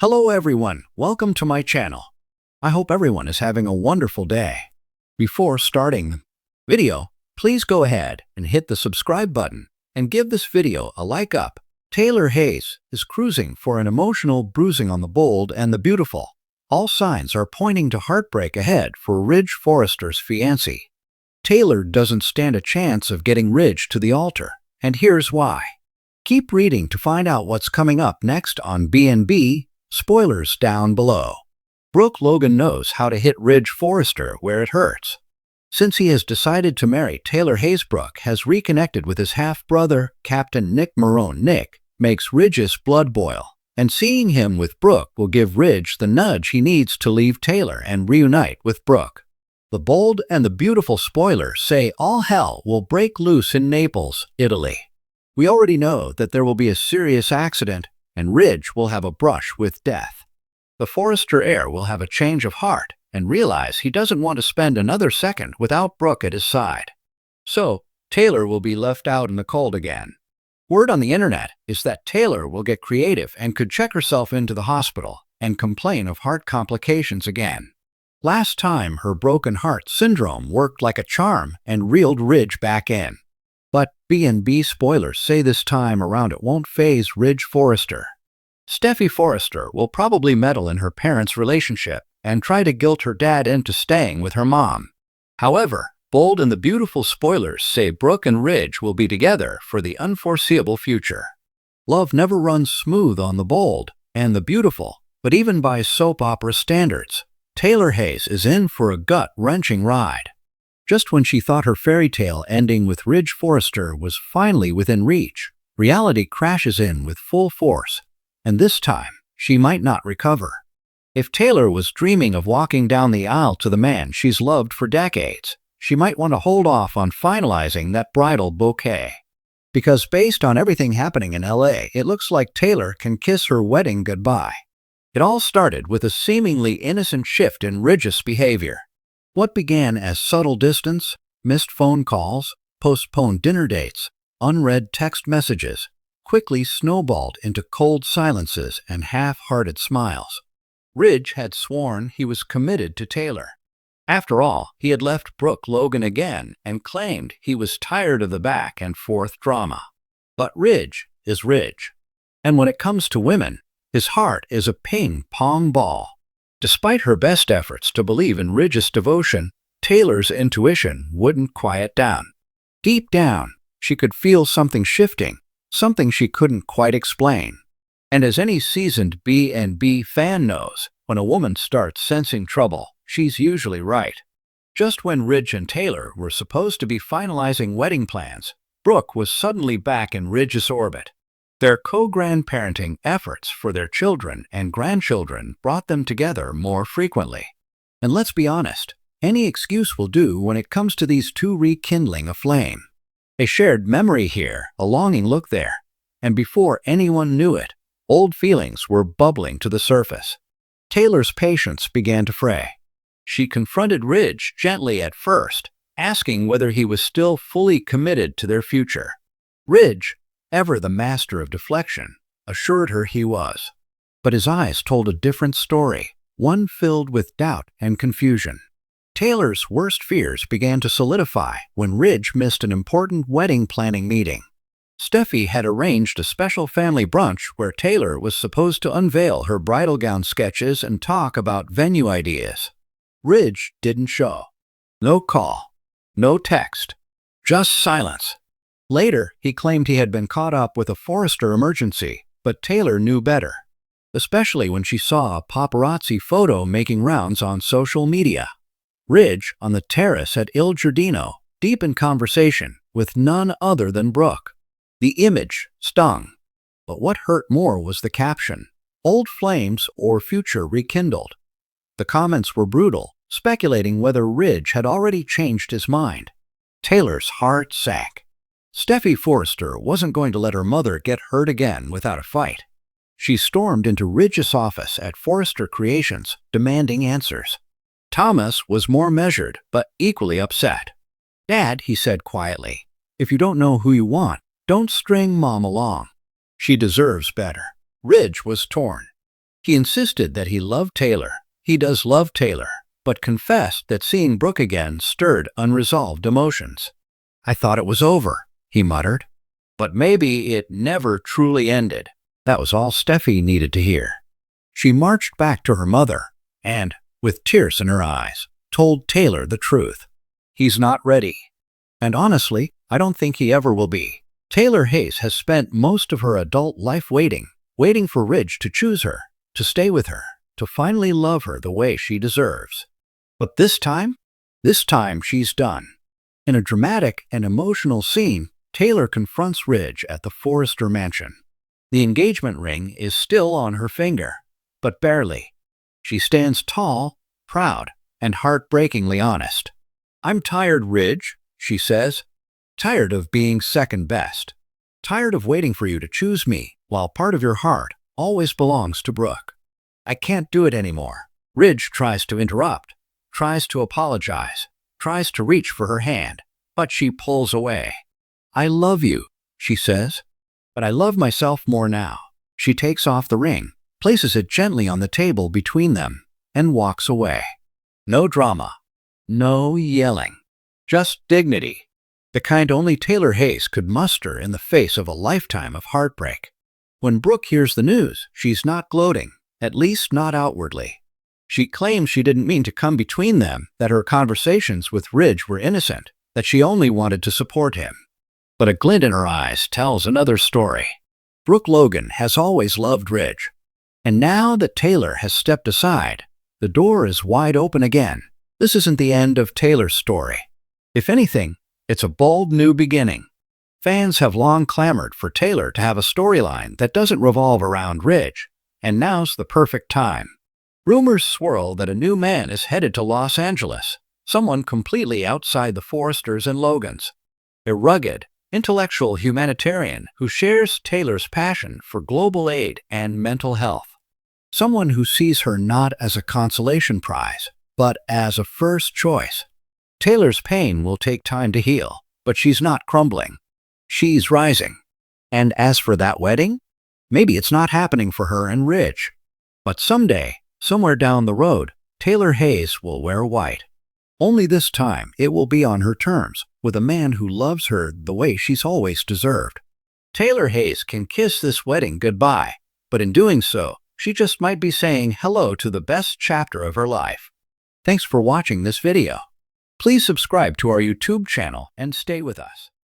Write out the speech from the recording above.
Hello everyone, welcome to my channel. I hope everyone is having a wonderful day. Before starting the video, please go ahead and hit the subscribe button and give this video a like up. Taylor Hayes is cruising for an emotional bruising on the bold and the beautiful. All signs are pointing to heartbreak ahead for Ridge Forrester's fiancé. Taylor doesn't stand a chance of getting Ridge to the altar, and here's why. Keep reading to find out what's coming up next on B&B. Spoilers down below. Brooke Logan knows how to hit Ridge Forrester where it hurts. Since he has decided to marry Taylor Hayes, Brooke has reconnected with his half-brother, Captain Nick Marone. Nick makes Ridge's blood boil, and seeing him with Brooke will give Ridge the nudge he needs to leave Taylor and reunite with Brooke. The bold and the beautiful spoilers say all hell will break loose in Naples, Italy. We already know that there will be a serious accident and Ridge will have a brush with death. The Forrester heir will have a change of heart and realize he doesn't want to spend another second without Brooke at his side. So, Taylor will be left out in the cold again. Word on the internet is that Taylor will get creative and could check herself into the hospital and complain of heart complications again. Last time, her broken heart syndrome worked like a charm and reeled Ridge back in. But B&B spoilers say this time around it won't faze Ridge Forrester. Steffi Forrester will probably meddle in her parents' relationship and try to guilt her dad into staying with her mom. However, bold and the beautiful spoilers say Brooke and Ridge will be together for the unforeseeable future. Love never runs smooth on the bold and the beautiful, but even by soap opera standards, Taylor Hayes is in for a gut-wrenching ride. Just when she thought her fairy tale ending with Ridge Forrester was finally within reach, reality crashes in with full force, and this time, she might not recover. If Taylor was dreaming of walking down the aisle to the man she's loved for decades, she might want to hold off on finalizing that bridal bouquet. Because based on everything happening in LA, it looks like Taylor can kiss her wedding goodbye. It all started with a seemingly innocent shift in Ridge's behavior. What began as subtle distance, missed phone calls, postponed dinner dates, unread text messages, quickly snowballed into cold silences and half-hearted smiles. Ridge had sworn he was committed to Taylor. After all, he had left Brooke Logan again and claimed he was tired of the back and forth drama. But Ridge is Ridge. And when it comes to women, his heart is a ping-pong ball. Despite her best efforts to believe in Ridge's devotion, Taylor's intuition wouldn't quiet down. Deep down, she could feel something shifting, something she couldn't quite explain. And as any seasoned B&B fan knows, when a woman starts sensing trouble, she's usually right. Just when Ridge and Taylor were supposed to be finalizing wedding plans, Brooke was suddenly back in Ridge's orbit. Their co-grandparenting efforts for their children and grandchildren brought them together more frequently. And let's be honest, any excuse will do when it comes to these two rekindling a flame. A shared memory here, a longing look there, and before anyone knew it, old feelings were bubbling to the surface. Taylor's patience began to fray. She confronted Ridge gently at first, asking whether he was still fully committed to their future. Ridge, ever the master of deflection, assured her he was. But his eyes told a different story, one filled with doubt and confusion. Taylor's worst fears began to solidify when Ridge missed an important wedding planning meeting. Steffi had arranged a special family brunch where Taylor was supposed to unveil her bridal gown sketches and talk about venue ideas. Ridge didn't show. No call, no text, just silence. Later, he claimed he had been caught up with a Forrester emergency, but Taylor knew better, especially when she saw a paparazzi photo making rounds on social media. Ridge, on the terrace at Il Giardino, deep in conversation with none other than Brooke. The image stung, but what hurt more was the caption, "Old flames or future rekindled." The comments were brutal, speculating whether Ridge had already changed his mind. Taylor's heart sank. Steffi Forrester wasn't going to let her mother get hurt again without a fight. She stormed into Ridge's office at Forrester Creations, demanding answers. Thomas was more measured, but equally upset. "Dad," he said quietly, "if you don't know who you want, don't string Mom along. She deserves better." Ridge was torn. He insisted that he loved Taylor. He does love Taylor, but confessed that seeing Brooke again stirred unresolved emotions. "I thought it was over," he muttered. But maybe it never truly ended. That was all Steffi needed to hear. She marched back to her mother and, with tears in her eyes, told Taylor the truth. "He's not ready. And honestly, I don't think he ever will be." Taylor Hayes has spent most of her adult life waiting for Ridge to choose her, to stay with her, to finally love her the way she deserves. But this time she's done. In a dramatic and emotional scene, Taylor confronts Ridge at the Forrester mansion. The engagement ring is still on her finger, but barely. She stands tall, proud, and heartbreakingly honest. "I'm tired, Ridge," she says. "Tired of being second best. Tired of waiting for you to choose me while part of your heart always belongs to Brooke. I can't do it anymore." Ridge tries to interrupt, tries to apologize, tries to reach for her hand, but she pulls away. "I love you," she says, "but I love myself more now." She takes off the ring, places it gently on the table between them, and walks away. No drama, no yelling, just dignity, the kind only Taylor Hayes could muster in the face of a lifetime of heartbreak. When Brooke hears the news, she's not gloating, at least not outwardly. She claims she didn't mean to come between them, that her conversations with Ridge were innocent, that she only wanted to support him. But a glint in her eyes tells another story. Brooke Logan has always loved Ridge. And now that Taylor has stepped aside, the door is wide open again. This isn't the end of Taylor's story. If anything, it's a bold new beginning. Fans have long clamored for Taylor to have a storyline that doesn't revolve around Ridge, and now's the perfect time. Rumors swirl that a new man is headed to Los Angeles, someone completely outside the Forresters and Logans. A rugged, intellectual humanitarian who shares Taylor's passion for global aid and mental health. Someone who sees her not as a consolation prize, but as a first choice. Taylor's pain will take time to heal, but she's not crumbling. She's rising. And as for that wedding, maybe it's not happening for her and Ridge. But someday, somewhere down the road, Taylor Hayes will wear white. Only this time, it will be on her terms, with a man who loves her the way she's always deserved. Taylor Hayes can kiss this wedding goodbye, but in doing so, she just might be saying hello to the best chapter of her life. Thanks for watching this video. Please subscribe to our YouTube channel and stay with us.